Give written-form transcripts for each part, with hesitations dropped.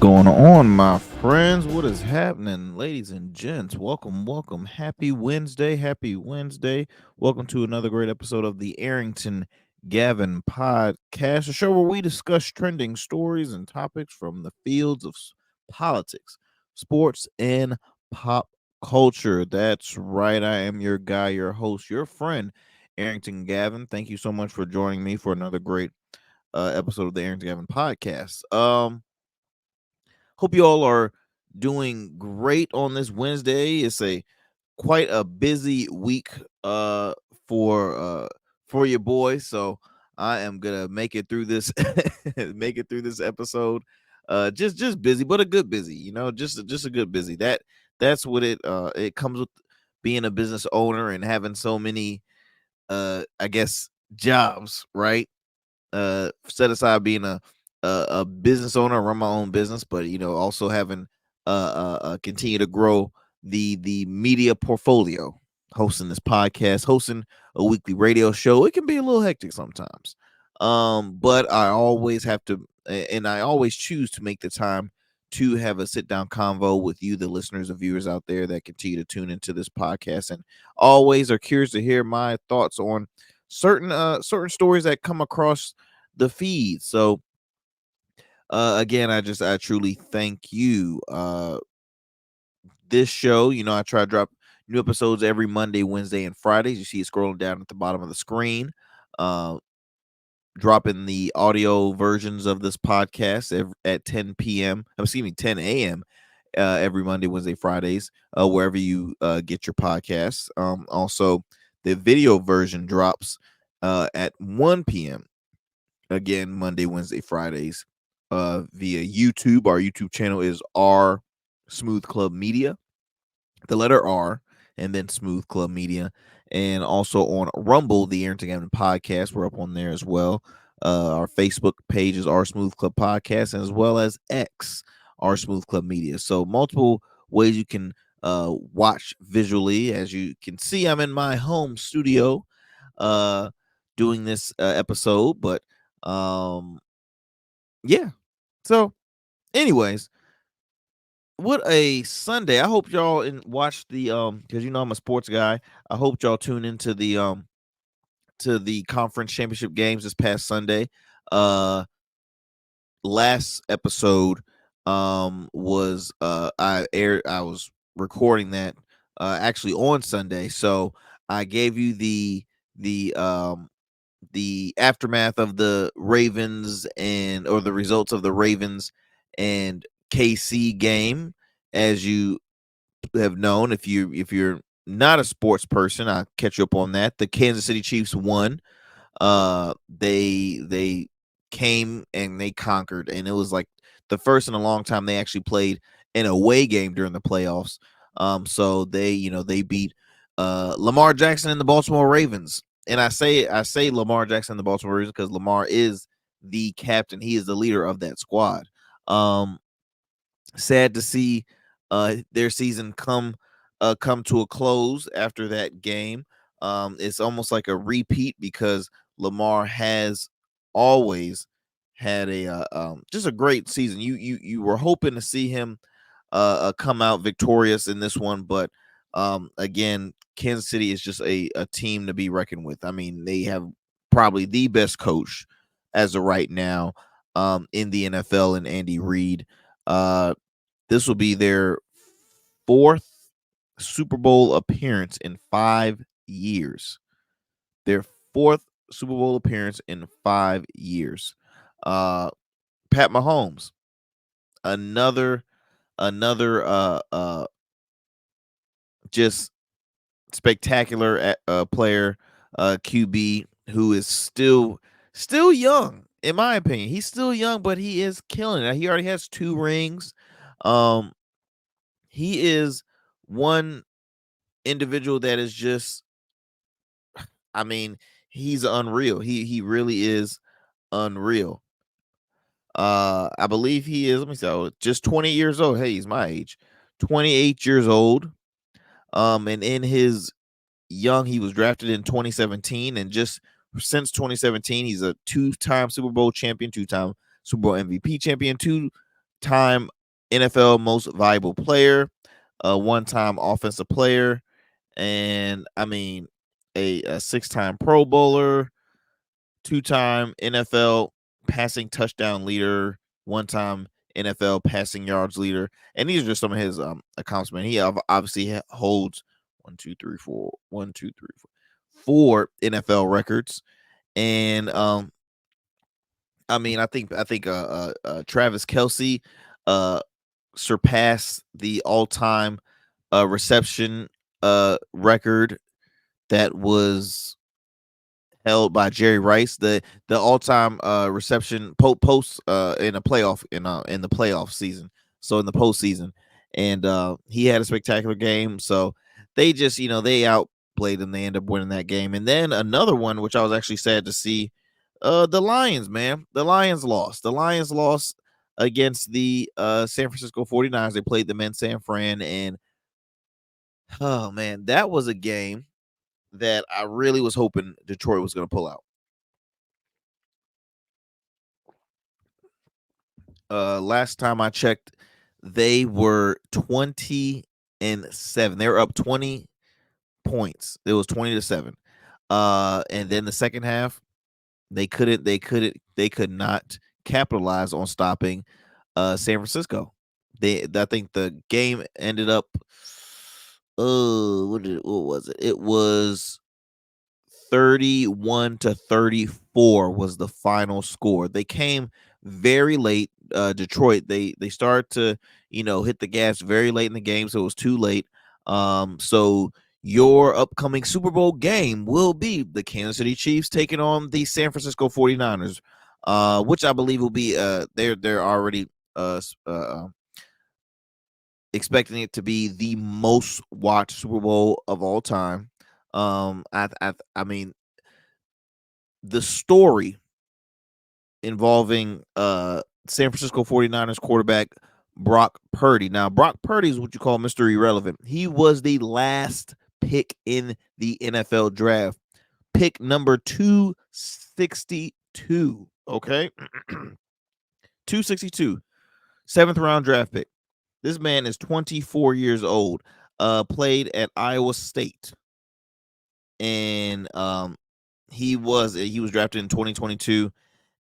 going on, my friends? What is happening, ladies and gents? Welcome. Happy Wednesday. Happy Wednesday. Welcome to another great episode of the Arrington Gavin podcast, a show where we discuss trending stories and topics from the fields of politics, sports, and pop culture. That's right. I am your guy, your host, your friend, Arrington Gavin. Thank you so much for joining me for another great episode of the Arrington Gavin podcast. Hope you all are doing great on this Wednesday. It's a quite a busy week for for your boy. So I am gonna make it through this make it through this episode. Just busy, but a good busy, just a good busy. That's what it comes with being a business owner and having so many I guess jobs, right? Set aside being a business owner, run my own business, but also having continue to grow the media portfolio, hosting this podcast, hosting a weekly radio show. It can be a little hectic sometimes, but I always have to, and I always choose to make the time to have a sit down convo with you, the listeners and viewers out there that continue to tune into this podcast and always are curious to hear my thoughts on certain stories that come across the feed. So again, I truly thank you. This show, I try to drop new episodes every Monday, Wednesday, and Fridays. You see it scrolling down at the bottom of the screen. uh Dropping the audio versions of this podcast at 10 p.m. Excuse me, 10 a.m. Every Monday, Wednesday, Fridays, wherever you get your podcasts. Also, the video version drops at 1 p.m. Again, Monday, Wednesday, Fridays, via YouTube. Our YouTube channel is R Smooth Club Media, the letter R, and then Smooth Club Media. And also on Rumble, the Arrington Gavin podcast. We're up on there as well. Our Facebook page is our Smooth Club Podcast, and as well as X, our Smooth Club Media. So multiple ways you can watch visually. As you can see, I'm in my home studio doing this episode, but yeah. So, anyways, what a Sunday. I hope y'all watch the because I'm a sports guy. I hope y'all tune into the conference championship games this past Sunday. Last episode was I was recording that actually on Sunday. So I gave you the aftermath of the Ravens or the results of the Ravens and KC game. As you have known, if you're not a sports person, I'll catch you up on that. The Kansas City Chiefs won. They came and they conquered, and it was like the first in a long time they actually played an away game during the playoffs. So they beat Lamar Jackson and the Baltimore Ravens. And I say Lamar Jackson and the Baltimore Ravens because Lamar is the captain. He is the leader of that squad. Sad to see their season come to a close after that game. It's almost like a repeat because Lamar has always had a just a great season. You were hoping to see him come out victorious in this one, but again, Kansas City is just a team to be reckoned with. I mean, they have probably the best coach as of right now in the NFL, and Andy Reid. This will be their fourth Super Bowl appearance in 5 years. Their fourth Super Bowl appearance in 5 years. Pat Mahomes, another just spectacular player, QB who is still young. In my opinion, he's still young, but he is killing it. He already has 2 rings. Um, he is one individual that is just, I mean, he's unreal. He really is unreal. I believe he is. Let me see. Just 20 years old. Hey, he's my age. 28 years old. And in his he was drafted in 2017, and just since 2017, he's a 2-time Super Bowl champion, 2-time Super Bowl MVP champion, 2-time NFL Most Valuable Player, a one-time Offensive Player, and I mean a six-time Pro Bowler, two-time NFL passing touchdown leader, one-time NFL passing yards leader, and these are just some of his accomplishments. He obviously holds one, two, three, four NFL records, and I mean, I think Travis Kelsey surpassed the all-time reception record that was held by Jerry Rice, the all-time reception post in a playoff in the playoff season, so in the postseason, and he had a spectacular game. So they just they outplayed him. They end up winning that game, and then another one which I was actually sad to see. The Lions, man, the Lions lost. The Lions lost against the San Francisco 49ers. They played them in San Fran, and oh man, that was a game that I really was hoping Detroit was going to pull out. Last time I checked, they were 20-7. They were up 20 points. It was 20-7. And then the second half, they could not capitalize on stopping San Francisco. I think the game ended up what was it? It was 31-34 was the final score. They came very late. Detroit, they started to, hit the gas very late in the game, so it was too late. So your upcoming Super Bowl game will be the Kansas City Chiefs taking on the San Francisco 49ers, which I believe will be they're already expecting it to be the most watched Super Bowl of all time. I mean, the story involving San Francisco 49ers quarterback Brock Purdy. Now, Brock Purdy is what you call Mr. Irrelevant. He was the last pick in the NFL draft, pick number 262. Okay. 262, seventh round draft pick. This man is 24 years old, played at Iowa State. And he was drafted in 2022,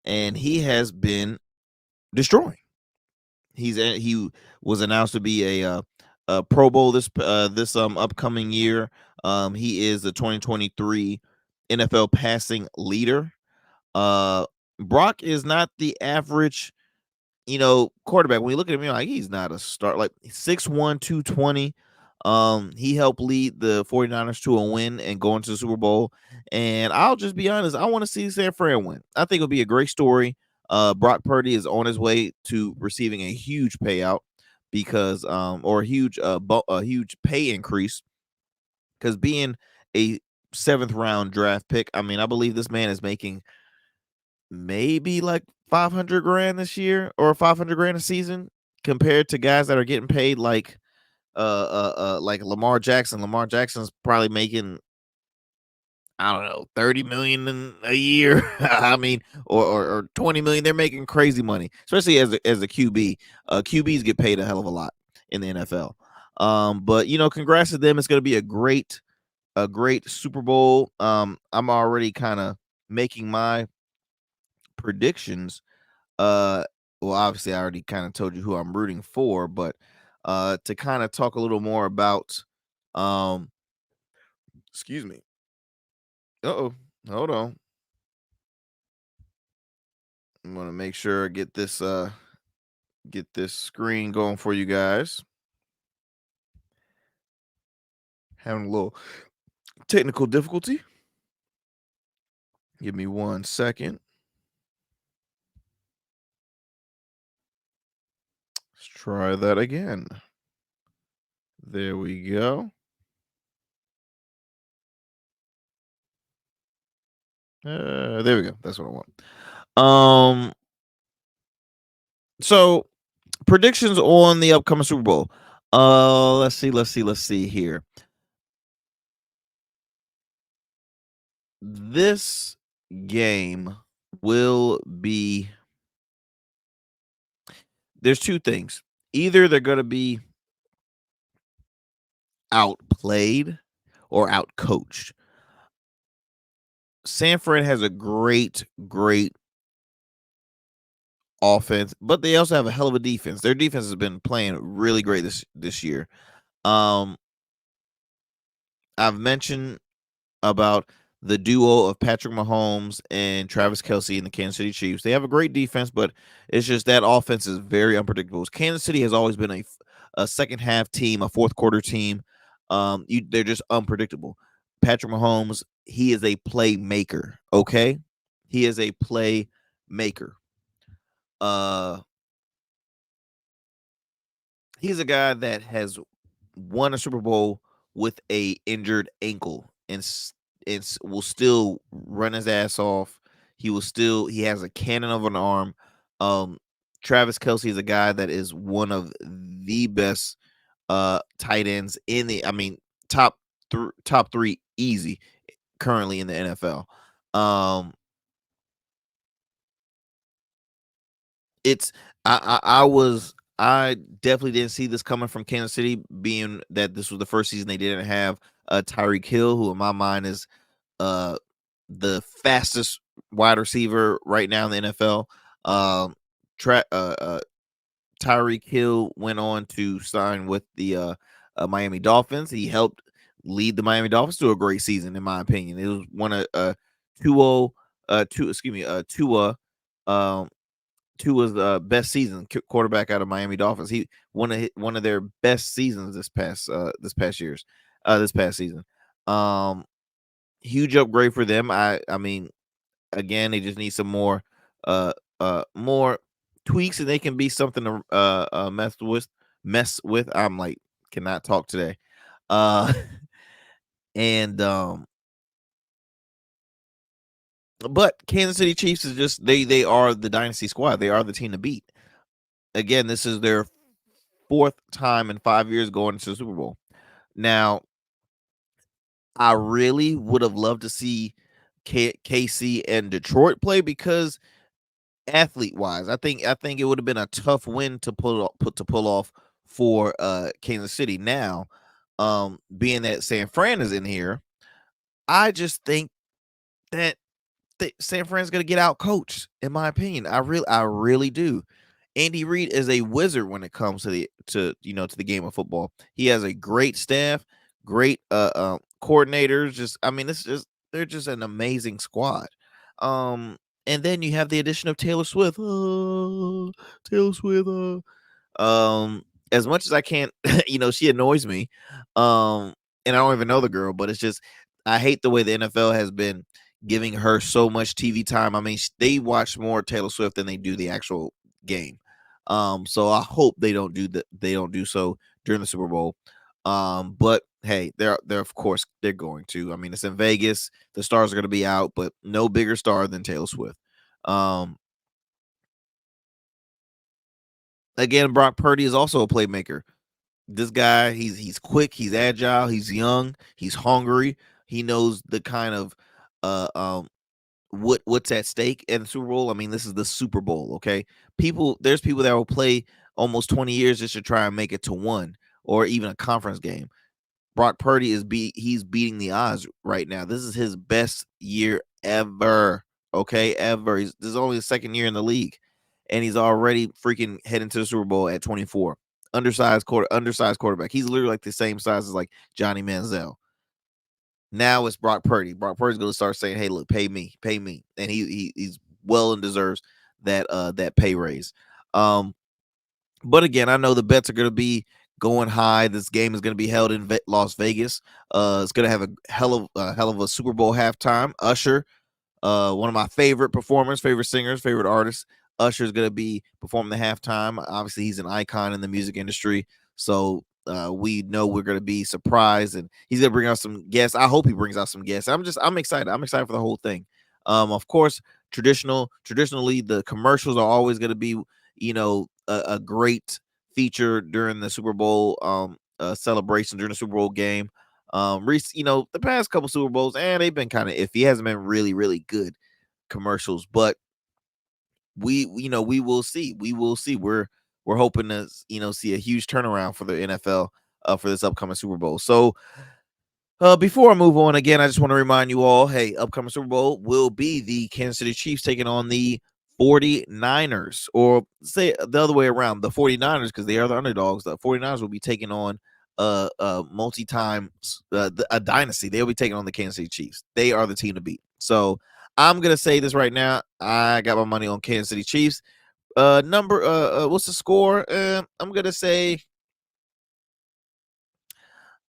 and he has been destroying. He was announced to be a Pro Bowl this upcoming year. He is the 2023 NFL passing leader. Brock is not the average, quarterback. When you look at him, you're like, he's not a start. Like 6'1", 220. He helped lead the 49ers to a win and go into the Super Bowl. And I'll just be honest, I want to see San Fran win. I think it'll be a great story. Brock Purdy is on his way to receiving a huge payout because or a huge pay increase, because being a seventh round draft pick, I mean, I believe this man is making maybe like 500 grand this year or 500 grand a season, compared to guys that are getting paid like Lamar Jackson. Lamar Jackson's probably making, I don't know, 30 million a year. I mean, or 20 million. They're making crazy money, especially as a QB. QBs get paid a hell of a lot in the NFL. But congrats to them. It's going to be a great Super Bowl. I'm already kind of making my predictions. Well, obviously I already kind of told you who I'm rooting for, but to kind of talk a little more about um excuse me. Uh-oh. Hold on. I'm gonna make sure I get this screen going for you guys. Having a little technical difficulty. Give me 1 second. Let's try that again. There we go. There we go. That's what I want. So predictions on the upcoming Super Bowl. Let's see here. This game will be, there's two things. either they're going to be outplayed or outcoached. San Fran has a great offense, but they also have a hell of a defense. Their defense has been playing really great this year. Um, I've mentioned about the duo of Patrick Mahomes and Travis Kelsey in the Kansas City Chiefs. They have a great defense, but it's just that offense is very unpredictable. Kansas City has always been a second half team, a fourth quarter team. They're just unpredictable. Patrick Mahomes, he is a playmaker. Okay, he is a playmaker. Uh, he's a guy that has won a Super Bowl with a injured ankle and will still run his ass off. He has a cannon of an arm. Um, Travis Kelsey is a guy that is one of the best tight ends in the. I mean, top three easy currently in the NFL. Um, it's I definitely didn't see this coming from Kansas City, being that this was the first season they didn't have Tyreek Hill, who in my mind is uh the fastest wide receiver right now in the NFL. Um, tra- uh, uh, Tyreek Hill went on to sign with the Miami Dolphins. He helped lead the Miami Dolphins to a great season, in my opinion. It was one of Tua, Tua, um, Tua's best season quarterback out of Miami Dolphins. He one of their best seasons this past this past season. Um, Huge upgrade for them. I mean, again, they just need some uh more tweaks, and they can be something to mess with. I'm like cannot talk today. Uh, and but Kansas City Chiefs is just they are the dynasty squad. They are the team to beat. Again, this is their fourth time in 5 years going to the Super Bowl. Now, I really would have loved to see KC and Detroit play because athlete wise, I think it would have been a tough win to pull off for Kansas City. Now, being that San Fran is in here, I just think that San Fran's gonna get out coached, in my opinion. I really do. Andy Reid is a wizard when it comes to the game of football. He has a great staff, great coordinators. Just I mean, it's just they're just an amazing squad. And then you have the addition of Taylor Swift. Taylor Swift. As much as I can't, she annoys me. And I don't even know the girl, but it's just I hate the way the NFL has been giving her so much TV time. I mean, they watch more Taylor Swift than they do the actual game. So I hope they don't do that. They don't do so during the Super Bowl. But hey, they're of course they're going to. I mean, it's in Vegas. The stars are going to be out, but no bigger star than Taylor Swift. Um, Again, Brock Purdy is also a playmaker. This guy, he's quick, he's agile, he's young, he's hungry. He knows the kind of uh um what's at stake in the Super Bowl. I mean, this is the Super Bowl, okay? There's people that will play almost 20 years just to try and make it to one or even a conference game. Brock Purdy he's beating the odds right now. This is his best year ever. Okay, ever. This is only his second year in the league, and he's already freaking heading to the Super Bowl at 24. Undersized quarterback. He's literally like the same size as like Johnny Manziel. Now it's Brock Purdy. Brock Purdy's going to start saying, "Hey, look, pay me," and he's well and deserves that pay raise. Um, but again, I know the bets are going to be going high. This game is going to be held in Las Vegas. It's going to have a hell of a Super Bowl halftime. Usher, one of my favorite performers, favorite singers, favorite artists. Usher is going to be performing the halftime. Obviously, he's an icon in the music industry, so we know we're going to be surprised, and he's going to bring out some guests. I hope he brings out some guests. I'm excited. I'm excited for the whole thing. Of course, traditionally, the commercials are always going to be, a great feature during the Super Bowl celebration during the Super Bowl game. The past couple Super Bowls, and they've been kind of iffy. It hasn't been really good commercials, but we will see. We will see. we're hoping to see a huge turnaround for the NFL for this upcoming Super Bowl. So before I move on, again, I just want to remind you all, hey, upcoming Super Bowl will be the Kansas City Chiefs taking on the 49ers, or say the other way around, the 49ers, because they are the underdogs. The 49ers will be taking on multi-time a dynasty. They'll be taking on the Kansas City Chiefs. They are the team to beat. So I'm gonna say this right now. I got my money on Kansas City Chiefs. What's the score? I'm gonna say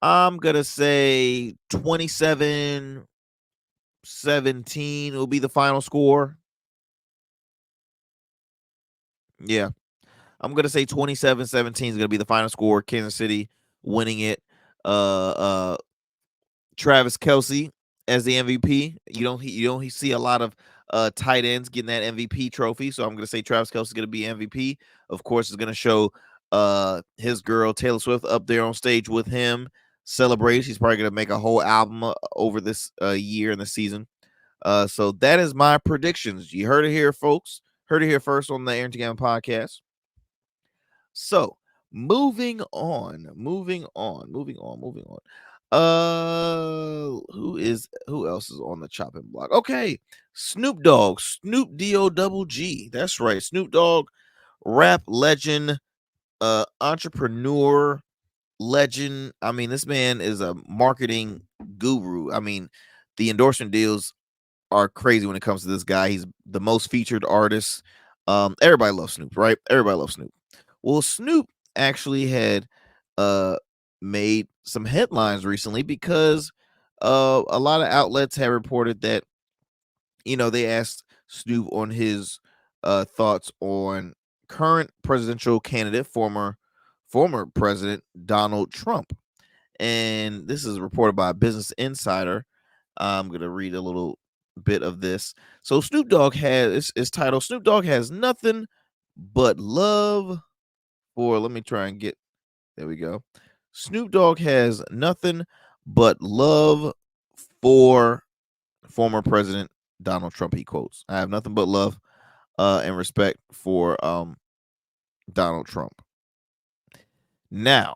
27-17 will be the final score. Yeah. I'm gonna say 27-17 is gonna be the final score. Kansas City winning it. Travis Kelsey as the MVP. You don't see a lot of tight ends getting that MVP trophy, so I'm gonna say Travis Kelsey is gonna be MVP. Of course, it's gonna show his girl Taylor Swift up there on stage with him. Celebrate. She's probably gonna make a whole album over this year and the season. So that is my predictions. You heard it here, folks. Heard it here first on the Arrington Gavin podcast. So moving on. Who else is on the chopping block? Okay, Snoop Dogg, Snoop Dogg. That's right, Snoop Dogg, rap legend, entrepreneur legend. I mean, this man is a marketing guru. I mean, the endorsement deals are crazy when it comes to this guy. He's the most featured artist. Everybody loves Snoop, right? Everybody loves Snoop. Well, Snoop actually had made some headlines recently because a lot of outlets have reported that they asked Snoop on his thoughts on current presidential candidate, former President Donald Trump. And this is reported by Business Insider. I'm gonna read a little bit of this. So Snoop Dogg has it's titled Snoop Dogg has nothing but love for, let me try and get, there we go. Snoop Dogg has nothing but love for former President Donald Trump. He quotes, "I have nothing but love and respect for Donald Trump." Now,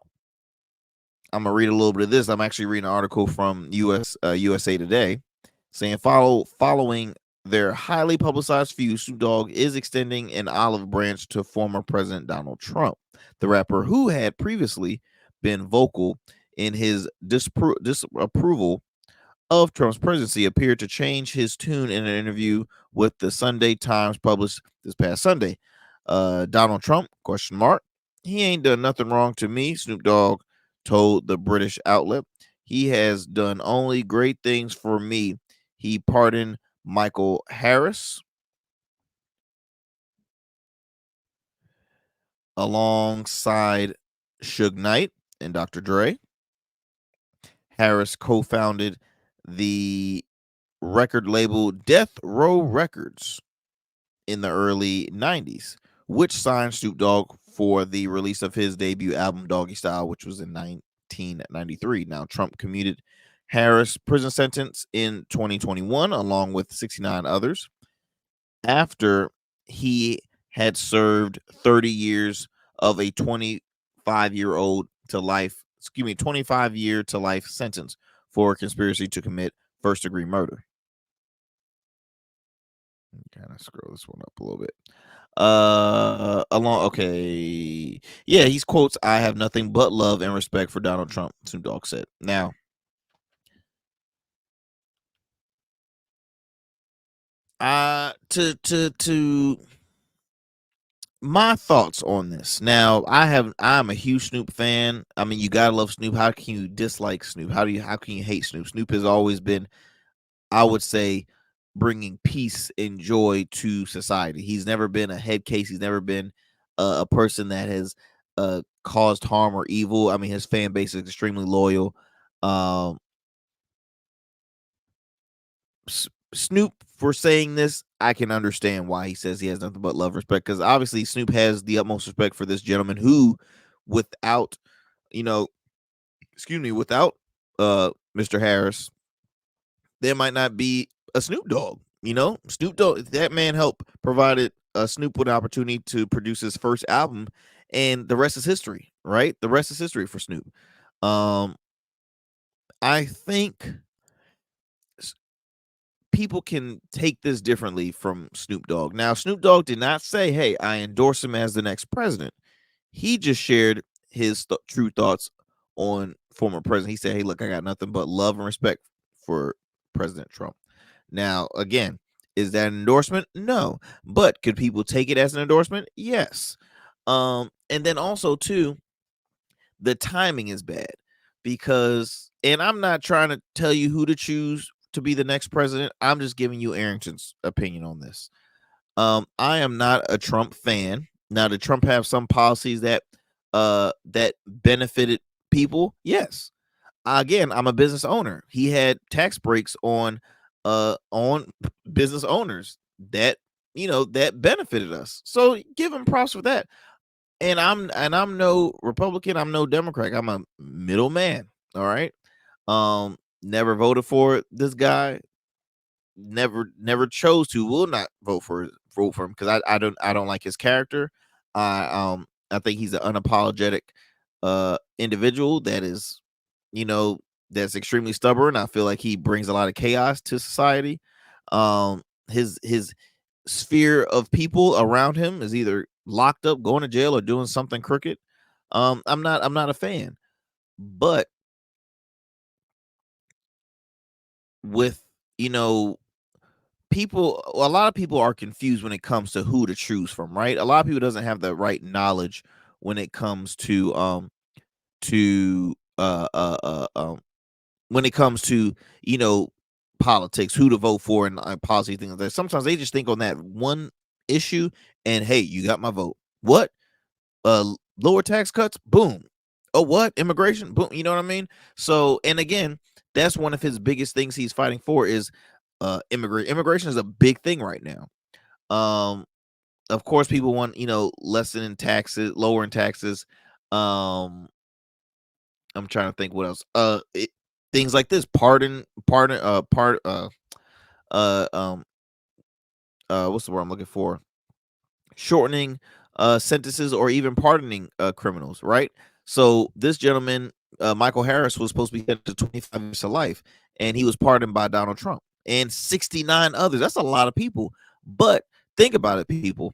I'm gonna read a little bit of this. I'm actually reading an article from USA Today saying following their highly publicized feud, Snoop Dogg is extending an olive branch to former President Donald Trump. The rapper, who had previously been vocal in his disapproval of Trump's presidency, appeared to change his tune in an interview with the Sunday Times published this past Sunday. Donald Trump, question mark. He ain't done nothing wrong to me, Snoop Dogg told the British outlet. He has done only great things for me. He pardoned Michael Harris alongside Suge Knight and Dr. Dre. Harris co-founded the record label Death Row Records in the early 90s, which signed Snoop Dogg for the release of his debut album Doggy Style, which was in 1993. Now, Trump commuted Harris' prison sentence in 2021, along with 69 others, after he had served 30 years of a 25-year to life sentence for conspiracy to commit first degree murder. Kind of scroll this one up a little bit. Okay. Yeah, he's quotes, "I have nothing but love and respect for Donald Trump," Snoop Dogg said. Now, to my thoughts on this. Now, I'm a huge Snoop fan. I mean, you gotta love Snoop. How can you dislike Snoop? How can you hate Snoop? Snoop has always been, I would say, bringing peace and joy to society. He's never been a head case. He's never been a person that has caused harm or evil. I mean, his fan base is extremely loyal. Um, Snoop, for saying this, I can understand why he says he has nothing but love, respect, because obviously Snoop has the utmost respect for this gentleman who, without, you know, without Mr. Harris, there might not be a Snoop Dogg. Snoop Dogg, that man helped provided Snoop with an opportunity to produce his first album and the rest is history, right? The rest is history for Snoop. Um, I think people can take this differently from Snoop Dogg. Now, Snoop Dogg did not say, "Hey, I endorse him as the next president." He just shared his true thoughts on former president. He said, "Hey, look, I got nothing but love and respect for President Trump." Now, again, is that an endorsement? No. But could people take it as an endorsement? Yes. And then also too, the timing is bad because, and I'm not trying to tell you who to choose to be the next president. I'm just giving you Arrington's opinion on this. I am not a Trump fan. Now, did Trump have some policies that benefited people? Yes. Again, I'm a business owner. He had tax breaks on business owners that that benefited us. So give him props for that. And I'm no Republican, I'm no Democrat. I'm a middleman. All right. Never voted for this guy, never chose to, will not vote for him because I don't like his character. I think he's an unapologetic individual that is, you know, that's extremely stubborn. I feel like he brings a lot of chaos to society. His sphere of people around him is either locked up, going to jail, or doing something crooked. I'm not a fan. But with, you know, a lot of people are confused when it comes to who to choose from, right? A lot of people doesn't have the right knowledge when it comes to when it comes to, you know, politics, who to vote for, and policy things like that. Sometimes they just think on that one issue, and hey, you got my vote. What? Lower tax cuts? Boom. Oh, what? Immigration? Boom. You know what I mean? So, and again, that's one of his biggest things he's fighting for is immigration is a big thing right now. Um, of course, people want, lessening taxes, lowering taxes. Um, I'm trying to think what else. Things like this, uh, um, what's the word I'm looking for? Shortening sentences or even pardoning criminals, right? So this gentleman, Michael Harris, was supposed to be sentenced to 25 years to life, and he was pardoned by Donald Trump and 69 others. That's a lot of people. But think about it, people.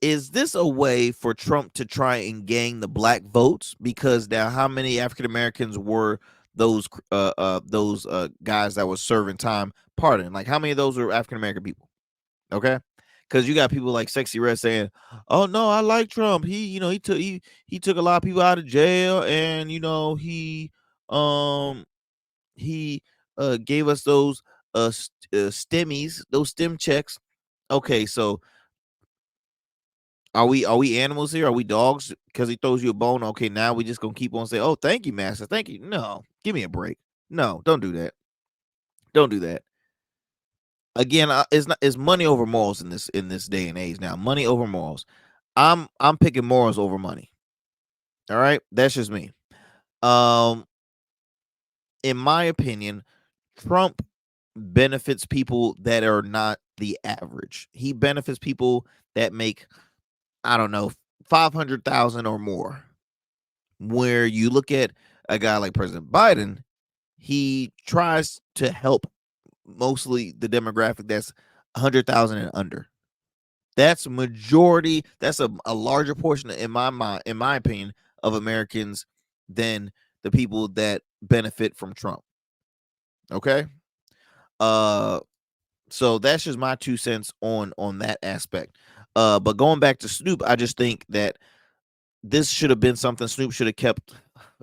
Is this a way for Trump to try and gain the black votes? Because now, how many African Americans were those guys that were serving time pardoned? Like, how many of those were African American people? Okay, because you got people like Sexy Red saying, "Oh no, I like Trump. He took a lot of people out of jail, and um he gave us those stemmies, those stem checks." Okay, so are we animals here? Are we dogs? Because he throws you a bone. Okay, now we just gonna keep on saying, "Oh, thank you, master. Thank you." No, give me a break. No, don't do that. Don't do that. Again, it's money over morals in this day and age. Now, money over morals. I'm picking morals over money. All right, that's just me. Um, in my opinion, Trump benefits people that are not the average. He benefits people that make, I don't know, 500,000 or more. Where you look at a guy like President Biden, he tries to help mostly the demographic that's 100,000 and under. That's majority. That's a larger portion in my mind, in my opinion, of Americans than the people that benefit from Trump. Okay. Uh so that's just my 2 cents on that aspect. But going back to Snoop, I just think that this should have been something Snoop should have kept,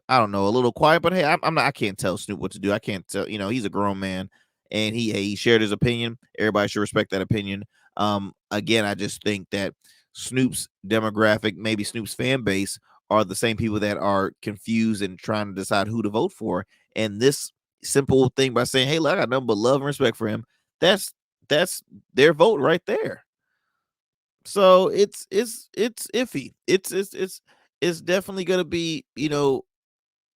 I don't know, a little quiet. But hey, I'm not. I can't tell Snoop what to do. I can't tell. He's a grown man, and he shared his opinion. Everybody should respect that opinion. Again, I just think that Snoop's demographic, maybe Snoop's fan base, are the same people that are confused and trying to decide who to vote for. And this simple thing by saying, "Hey, look, I got nothing but love and respect for him," that's their vote right there. So it's iffy. It's definitely gonna be,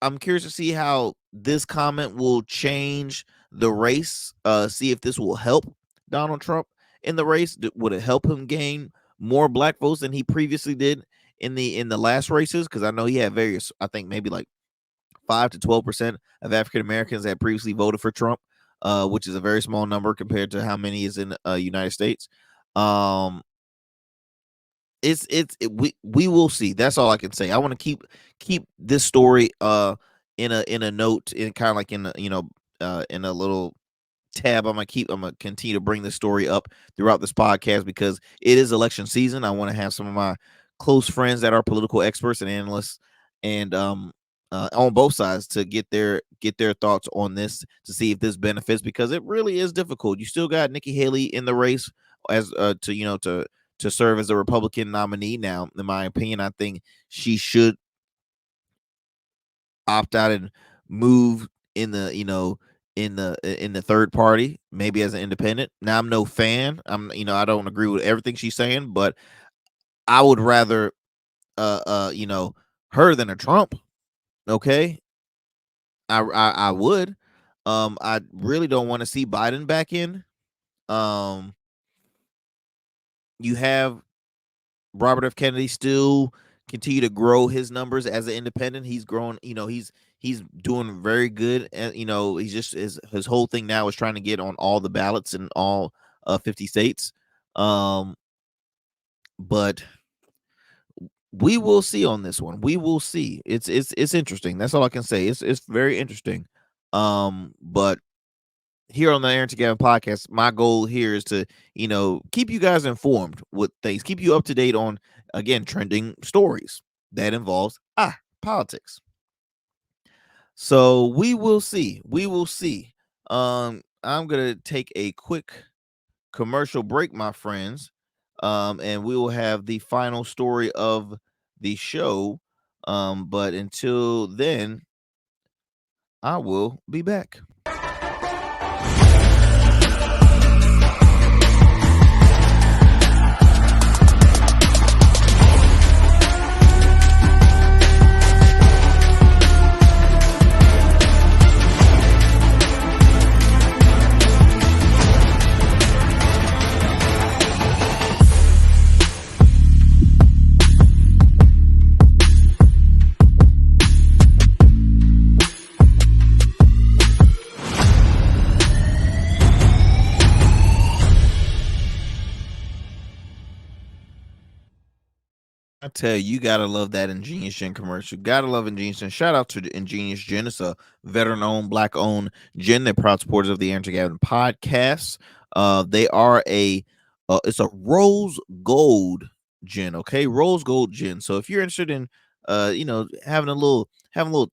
I'm curious to see how this comment will change the race. See if this will help Donald Trump in the race. Would it help him gain more black votes than he previously did in the last races, because I know he had various, I think maybe like 5 to 12% of African Americans that previously voted for Trump, which is a very small number compared to how many is in United States. Um, we will see. That's all I can say. I want to keep this story in a note, in kind of like in a, in a little tab. I'm gonna continue to bring this story up throughout this podcast because it is election season. I want to have some of my close friends that are political experts and analysts, and on both sides, to get their thoughts on this, to see if this benefits, because it really is difficult. You still got Nikki Haley in the race as to to serve as a Republican nominee. Now, in my opinion, I think she should opt out and move in the in the third party, maybe as an independent. Now, I'm no fan. I don't agree with everything she's saying, but I would rather her than a Trump. Okay, I would. I really don't want to see Biden back in. Um, you have Robert F. Kennedy still continue to grow his numbers as an independent. He's grown, he's doing very good. And he's just his whole thing now is trying to get on all the ballots in all 50 states. But we will see on this one. We will see. It's interesting. That's all I can say. It's very interesting. But here on the Arrington Gavin podcast, my goal here is to, keep you guys informed with things, keep you up to date on, again, trending stories that involves politics. So we will see. We will see. I'm gonna take a quick commercial break, my friends. And we will have the final story of the show. But until then, I will be back. I tell you, you gotta love that Ingenious Gin commercial. Gotta love Ingenious Gin. Shout out to the Ingenious Gin. It's a veteran-owned, black-owned gin. They're proud supporters of the Arrington Gavin podcast. They are it's a rose gold gin. Okay, rose gold gin. So if you're interested in, having a little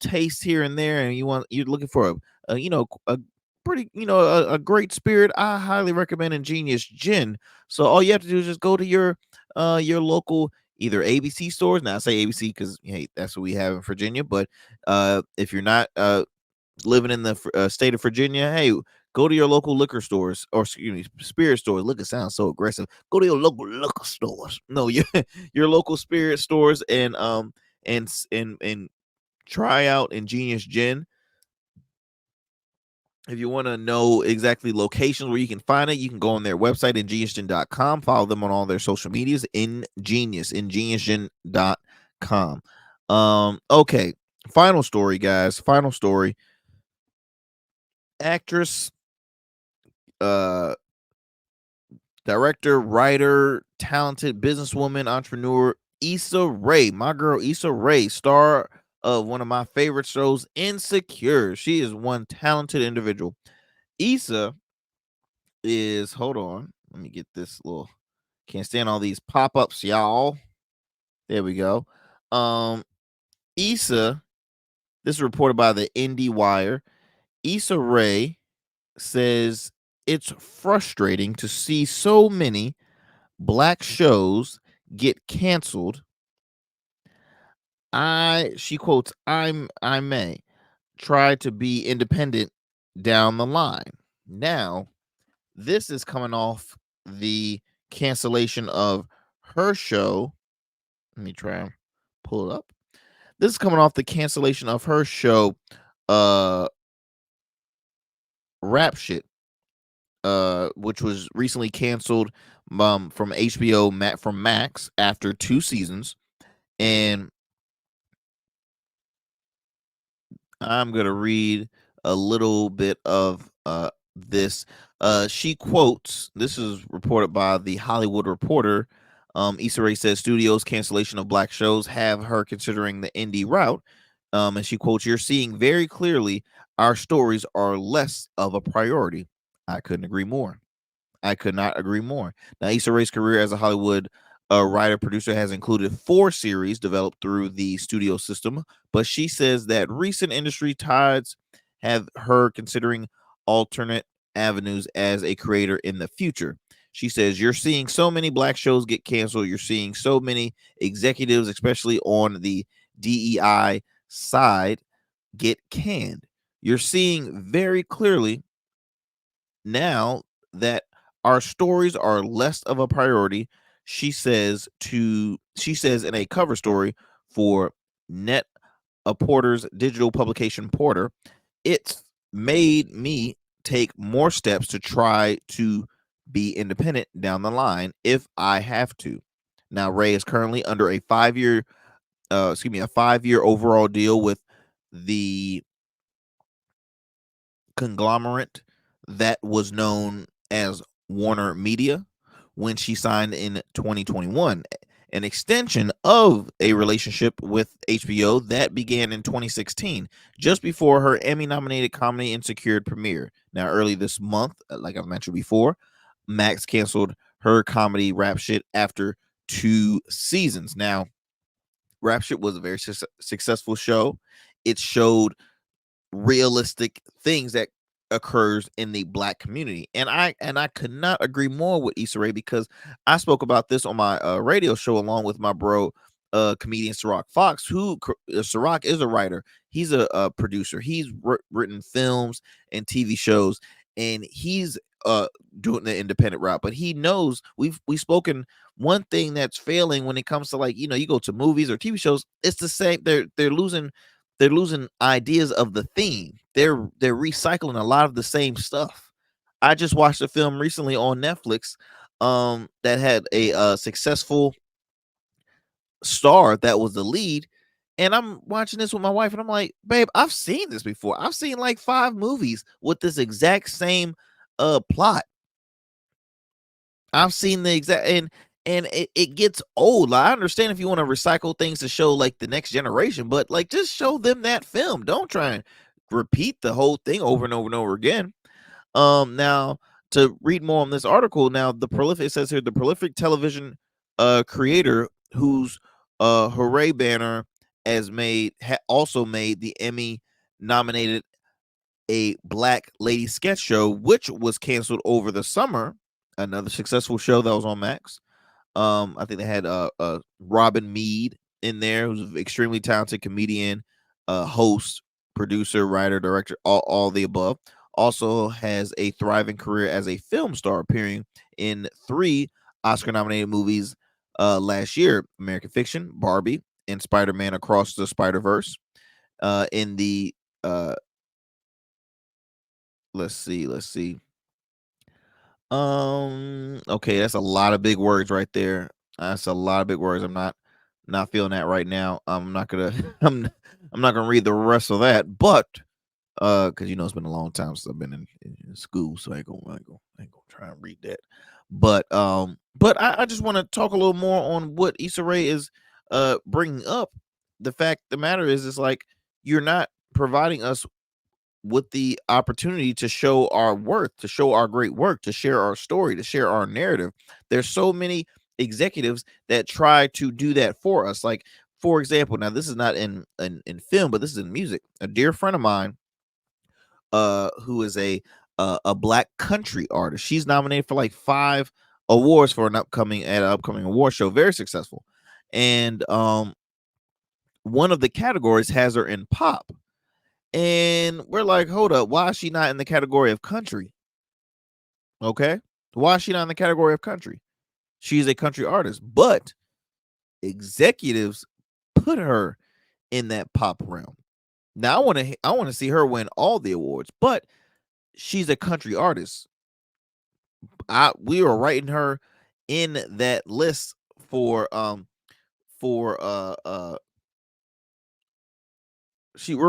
taste here and there, and you're looking for a pretty, a great spirit, I highly recommend Ingenious Gin. So all you have to do is just go to your local, either ABC stores. Now I say ABC because, hey, that's what we have in Virginia. But if you're not living in the state of Virginia, hey, go to your local liquor stores, or excuse me, spirit stores. Liquor sounds so aggressive. Go to your local liquor stores. No, your local spirit stores, and try out Ingenious Gin. If you want to know exactly locations where you can find it, you can go on their website, ingeniusgin.com. Follow them on all their social medias, ingeniusgin.com. Okay. Final story, guys. Final story. Actress, uh, director, writer, talented businesswoman, entrepreneur, Issa Rae. My girl, Issa Rae, star of one of my favorite shows, Insecure. She is one talented individual. Issa is, hold on, let me get this little, can't stand all these pop-ups, y'all. There we go. Issa, this is reported by the IndieWire. Issa Rae says it's frustrating to see so many black shows get canceled. She quotes, I may try to be independent down the line. Now, this is coming off the cancellation of her show. Let me try and pull it up. This is coming off the cancellation of her show, Rap Shit. which was recently canceled from HBO from Max after 2 seasons. And I'm gonna read a little bit of this. She quotes. This is reported by the Hollywood Reporter. Issa Rae says studios cancellation of black shows have her considering the indie route. And she quotes, "You're seeing very clearly our stories are less of a priority." I couldn't agree more. I could not agree more. Now, Issa Rae's career as a Hollywood writer producer has included 4 series developed through the studio system, but she says that recent industry tides have her considering alternate avenues as a creator in the future. She says, "You're seeing so many black shows get canceled. You're seeing so many executives, especially on the DEI side, get canned. You're seeing very clearly now that our stories are less of a priority." She says in a cover story for Net a Porter's digital publication Porter, "It's made me take more steps to try to be independent down the line if I have to." Now, Ray is currently under a 5-year overall deal with the conglomerate that was known as Warner Media when she signed in 2021, an extension of a relationship with HBO that began in 2016, just before her Emmy nominated comedy Insecure premiere. Now, early this month, like I've mentioned before, Max canceled her comedy Rap Shit after 2 seasons. Now, Rap Shit was a very successful show. It showed realistic things that occurs in the black community, and I could not agree more with Issa Rae, because I spoke about this on my radio show along with my bro comedian Ciroc Fox, who Ciroc is a writer. He's a producer. He's written films and TV shows, and he's doing the independent route, but he knows we've spoken. One thing that's failing when it comes to, like, you go to movies or TV shows, it's the same. They're losing ideas of the theme. They're recycling a lot of the same stuff. I just watched a film recently on Netflix that had a successful star that was the lead, and I'm watching this with my wife, and I'm like, "Babe, I've seen this before. I've seen like 5 movies with this exact same plot. I've seen the exact and it gets old. Like, I understand if you want to recycle things to show like the next generation, but like just show them that film. Don't try and repeat the whole thing over and over and over again." Now, to read more on this article, now the prolific it says here, the prolific television creator whose Hooray banner also made the Emmy nominated A Black Lady sketch show, which was canceled over the summer. Another successful show that was on Max. I think they had Robin Mead in there, who's an extremely talented comedian, host, producer, writer, director, all the above. Also has a thriving career as a film star, appearing in 3 Oscar-nominated movies last year: American Fiction, Barbie, and Spider-Man Across the Spider-Verse. In the let's see. Okay, that's a lot of big words right there. That's a lot of big words. I'm not feeling that right now. I'm not gonna I'm not gonna read the rest of that, but because it's been a long time since I've been in school, so I ain't gonna try and read that. But I just want to talk a little more on what Issa Rae is bringing up. The fact the matter is like, you're not providing us with the opportunity to show our worth, to show our great work, to share our story, to share our narrative. There's so many executives that try to do that for us. Like, for example, now this is not in film, but this is in music. A dear friend of mine, who is a black country artist. She's nominated for like 5 awards for an upcoming award show. Very successful, and one of the categories has her in pop. And we're like, hold up, why is she not in the category of country? Okay. Why is she not in the category of country? She's a country artist, but executives put her in that pop realm. Now I want to see her win all the awards, but she's a country artist. We were writing her in that list for we're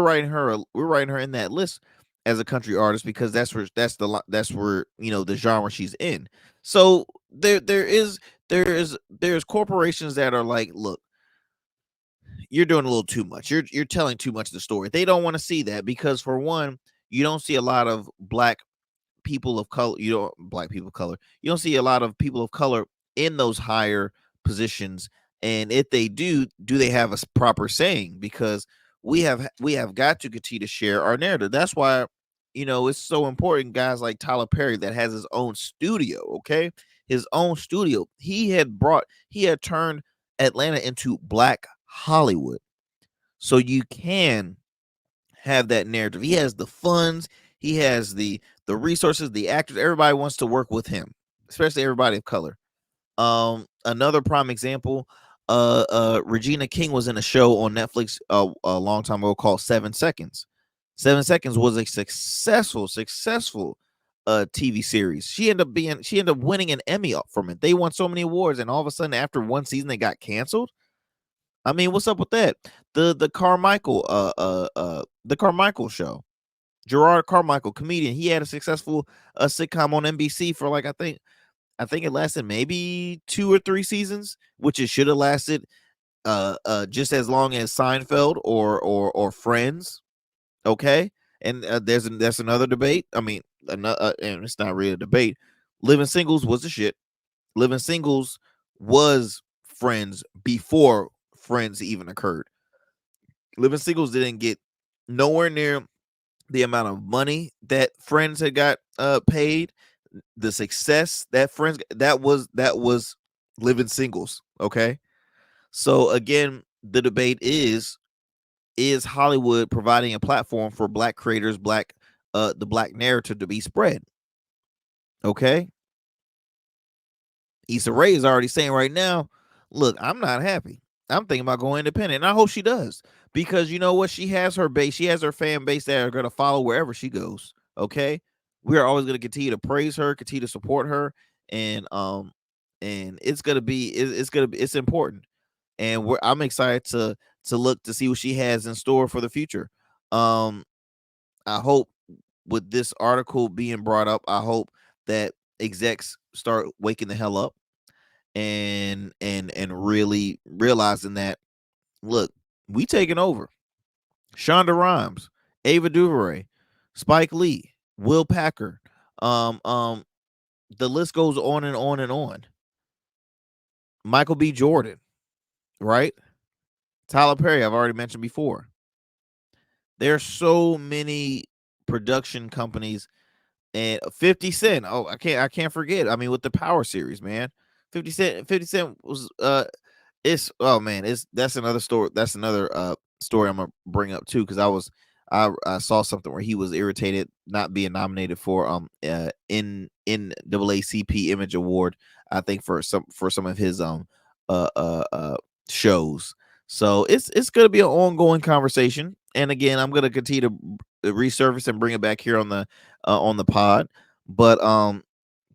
writing her in that list as a country artist because that's where the genre she's in. So there's corporations that are like, look, you're doing a little too much. You're telling too much of the story. They don't want to see that because, for one, you don't see a lot of black people of color. You don't black people of color. You don't see a lot of people of color in those higher positions. And if they do they have a proper saying? Because we have got to continue to share our narrative. That's why it's so important. Guys like Tyler Perry that has his own studio. Okay, his own studio. He had turned Atlanta into Black Hollywood, so you can have that narrative. He has the funds, he has the resources, the actors. Everybody wants to work with him, especially everybody of color. Another prime example, Regina King was in a show on Netflix a long time ago called 7 Seconds. 7 Seconds was a successful TV series. She ended up winning an Emmy from it. They won so many awards, and all of a sudden, after one season, they got canceled. I mean, what's up with that? The Carmichael show. Gerard Carmichael, comedian. He had a successful sitcom on NBC for like I think it lasted maybe 2 or 3 seasons, which it should have lasted just as long as Seinfeld or Friends. Okay, and that's another debate. I mean, and it's not really a debate. Living Singles was the shit. Living Singles was Friends before Friends even occurred. Living Singles didn't get nowhere near the amount of money that Friends had got paid, the success that Friends that was Living Singles. Okay, so again, the debate is Hollywood providing a platform for black creators, the black narrative to be spread. Okay, Issa Rae is already saying right now, look, I'm not happy. I'm thinking about going independent. And I hope she does. Because you know what? She has her base. She has her fan base that are going to follow wherever she goes. Okay. We are always going to continue to praise her, continue to support her. And it's gonna be it's important. And I'm excited to look to see what she has in store for the future. Um, I hope with this article being brought up, I hope that execs start waking the hell up and really realizing that, look, we taking over. Shonda Rhimes, Ava DuVernay, Spike Lee, Will Packer, um um the list goes on and on and on. Michael B. Jordan, right? Tyler Perry, I've already mentioned before. There's so many production companies. And 50 Cent. Oh, I can't forget. I mean, with the Power series, man. 50 Cent was it's oh man, it's that's another story. That's another story I'm gonna bring up too, because I saw something where he was irritated not being nominated for in NAACP Image Award, I think for some of his shows. So it's gonna be an ongoing conversation. And again, I'm gonna continue to resurface and bring it back here on the pod. But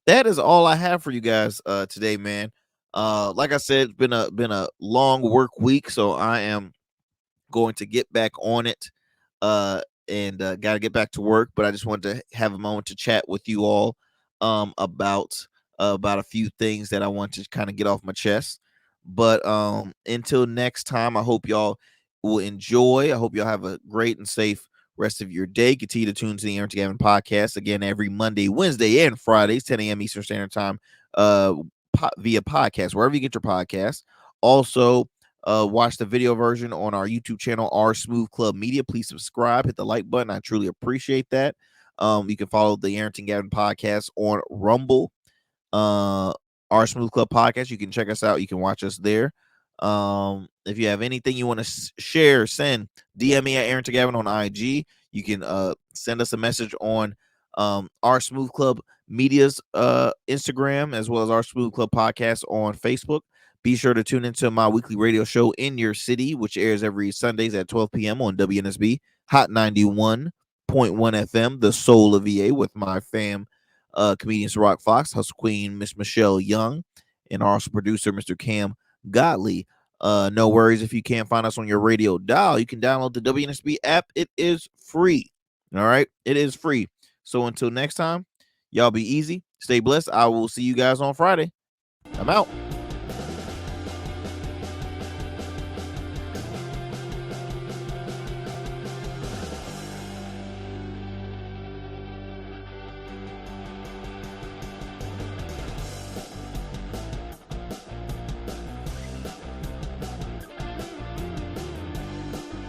that is all I have for you guys today, man. Like I said, it's been a long work week, so I am going to get back on it uh and got to get back to work. But I just wanted to have a moment to chat with you all about a few things that I want to kind of get off my chest. But until next time, I hope y'all will enjoy. I hope y'all have a great and safe rest of your day. Continue to tune to the Arrington Gavin podcast again every Monday, Wednesday, and Fridays, 10 a.m. Eastern Standard Time, via podcast, wherever you get your podcasts. Also, watch the video version on our YouTube channel, R Smooth Club Media. Please subscribe, hit the like button. I truly appreciate that. You can follow the Arrington Gavin podcast on Rumble, our Smooth Club podcast. You can check us out. You can watch us there. If you have anything you want to share, send DM me at Arrington Gavin on IG. You can send us a message on our Smooth Club Media's Instagram, as well as our Smooth Club podcast on Facebook. Be sure to tune into my weekly radio show In Your City, which airs every Sundays at 12 p.m. on WNSB Hot 91.1 FM, the soul of VA, with my fam, comedian Rock Fox, Hustle Queen Miss Michelle Young, and also producer Mr. Cam Godley. No worries if you can't find us on your radio dial. You can download the WNSB app. It is free. All right, it is free. So until next time, y'all be easy, stay blessed. I will see you guys on Friday. I'm out.